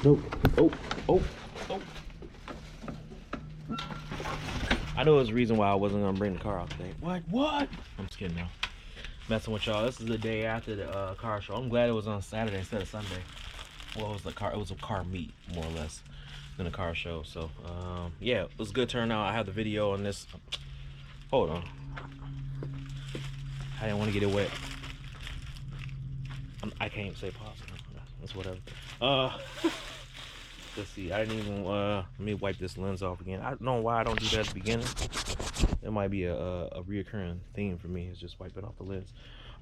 Nope. Oh, oh, oh. I know there's a reason why I wasn't gonna bring the car out today. What? I'm just kidding now. Messing with y'all. This is the day after the car show. I'm glad it was on Saturday instead of Sunday. Well, it was a car meet, more or less, than a car show. So, yeah, it was a good turnout. I have the video on this. Hold on. I didn't want to get it wet. I can't even say pause. That's whatever. Let's see. I didn't even, let me wipe this lens off again. I don't know why I don't do that at the beginning. It might be a reoccurring theme for me, is just wiping off the lens.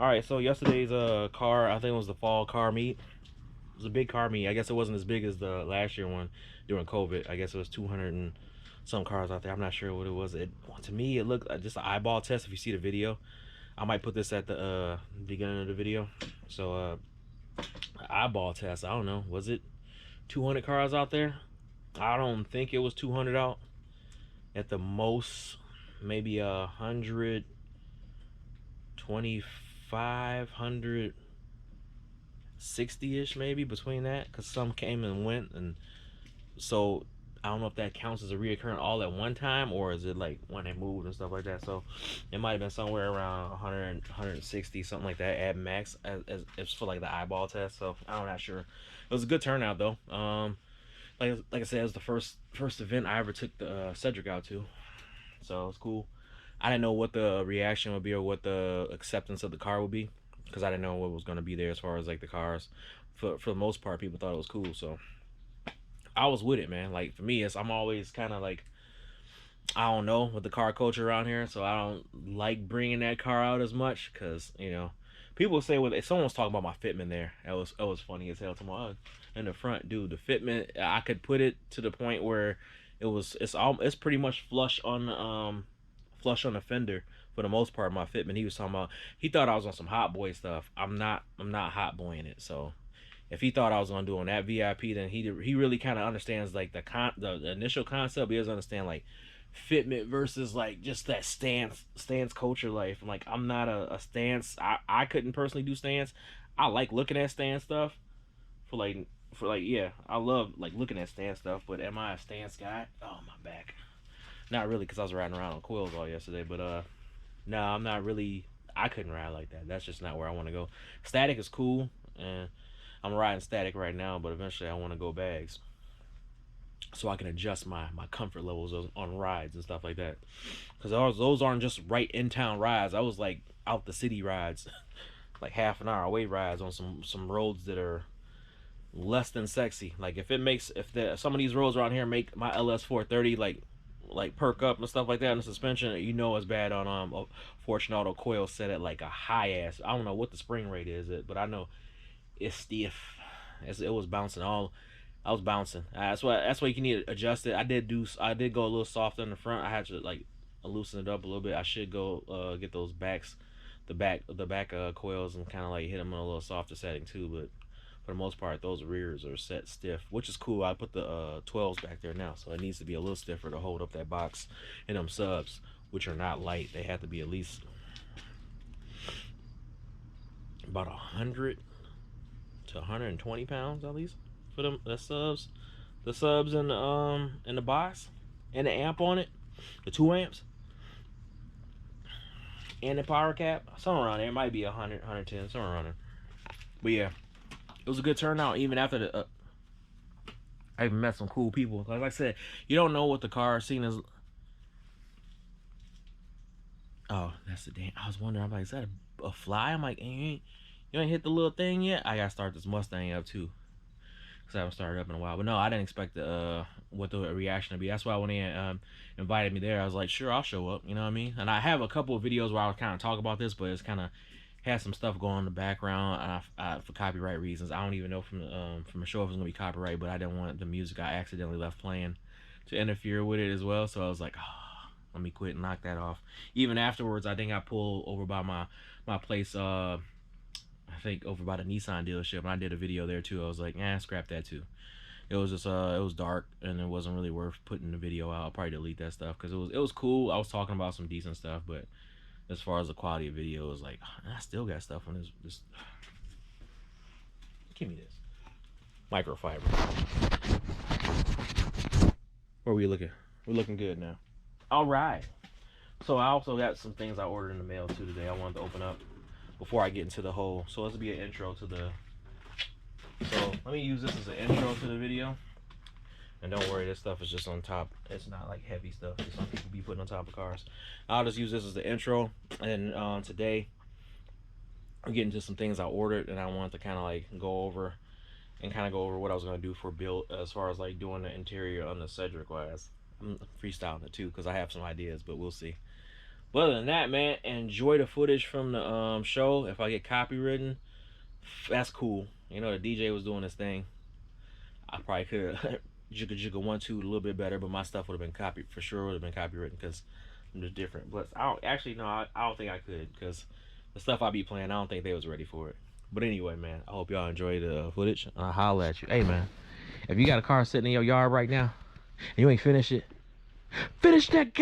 All right, so yesterday's car, I think it was the fall car meet. It was a big car meet. I guess it wasn't as big as the last year one during COVID. I guess it was 200 and some cars out there. I'm not sure what it was. To me, it looked like just an eyeball test. If you see the video, I might put this at the beginning of the video. So eyeball test. I don't know. Was it 200 cars out there? I don't think it was 200 out. At the most, maybe 125, 160-ish maybe, between that, because some came and went. And so I don't know if that counts as a reoccurring all at one time, or is it like when they moved and stuff like that. So it might have been somewhere around 100, 160, something like that at max, as for like the eyeball test. So I'm not sure. It was a good turnout though. Like I said, it was the first event I ever took the Cedric out to, so it's cool. I didn't know what the reaction would be or what the acceptance of the car would be, because I didn't know what was going to be there as far as like the cars. For the most part, people thought it was cool, so I was with it, man. Like for me, I'm always kind of like, I don't know, with the car culture around here, so I don't like bringing that car out as much, because people say, well, if someone was talking about my fitment there, it was funny as hell to my in the front, dude. The fitment, I could put it to the point where it's pretty much flush on the fender for the most part. My fitment, he was talking about, he thought I was on some hot boy stuff. I'm not hot boying it. So if he thought I was gonna do on that VIP, then he really kind of understands like the initial concept. He doesn't understand like fitment versus like just that stance culture life. Like I'm not a stance. I couldn't personally do stance. I like looking at stance stuff for like yeah, I love like looking at stance stuff, but am I a stance guy? Oh, my back. Not really, because I was riding around on coils all yesterday, but no, I'm not really. I couldn't ride like that. That's just not where I want to go. Static is cool, and I'm riding static right now, but eventually I want to go bags, so I can adjust my comfort levels on rides and stuff like that. Because those aren't just right in town rides. I was like out the city rides, like half an hour away rides on some roads that are less than sexy. Like if some of these roads around here make my LS 430 like perk up and stuff like that in the suspension, it's bad on Fortune Auto coil set at like a high ass. I don't know what the spring rate is, but I know it's stiff. It was bouncing all. I was bouncing. That's why you need to adjust it. I did go a little softer in the front. I had to like loosen it up a little bit. I should go get those the back coils, and kind of like hit them in a little softer setting too. But for the most part, those rears are set stiff, which is cool. I put the 12s back there now, so it needs to be a little stiffer to hold up that box. And them subs, which are not light, they have to be at least about 100 to 120 pounds at least for them. The subs in the box, and the amp on it, the 2 amps, and the power cap, somewhere around there. It might be 100, 110, somewhere around there. But yeah, it was a good turnout. Even after the I even met some cool people. Like I said, you don't know what the car scene is. Oh, that's the damn. I was wondering, I'm like, is that a fly? I'm like, you ain't hit the little thing yet? I gotta start this Mustang up too, because I haven't started up in a while. But no, I didn't expect what the reaction to be. That's why when they invited me there, I was like, sure, I'll show up. You know what I mean? And I have a couple of videos where I would kind of talk about this, but it's kind of had some stuff going on in the background, and for copyright reasons. I don't even know from the show if it's gonna be copyright, but I didn't want the music I accidentally left playing to interfere with it as well. So I was like, oh, let me quit and knock that off. Even afterwards, I think I pulled over by my place. I think over by the Nissan dealership, and I did a video there too. I was like, scrap that too. It was just it was dark, and it wasn't really worth putting the video out. I'll probably delete that stuff, because it was cool. I was talking about some decent stuff, but as far as the quality of video, it was like, I still got stuff on this. Give me this microfiber. Where we looking? We're looking good now. All right. So I also got some things I ordered in the mail too today. I wanted to open up before I get into the whole. So this will be an intro to the. So let me use this as an intro to the video. And don't worry, this stuff is just on top. It's not like heavy stuff that some people be putting on top of cars. I'll just use this as the intro. And today, I'm getting to some things I ordered, and I wanted to kind of like go over what I was gonna do for build as far as like doing the interior on the Cedric wise. I'm freestyling it too because I have some ideas, but we'll see. But other than that, man, enjoy the footage from the show. If I get copywritten, that's cool. You know, the DJ was doing his thing. I probably could jigga jigga 1 2 a little bit better, but my stuff would have been copied for sure. Would have been copywritten because I'm just different. But I don't actually no, I don't think I could because the stuff I be playing, I don't think they was ready for it. But anyway, man, I hope y'all enjoy the footage. I'll holler at you. Hey, man, if you got a car sitting in your yard right now and you ain't finished it, finish that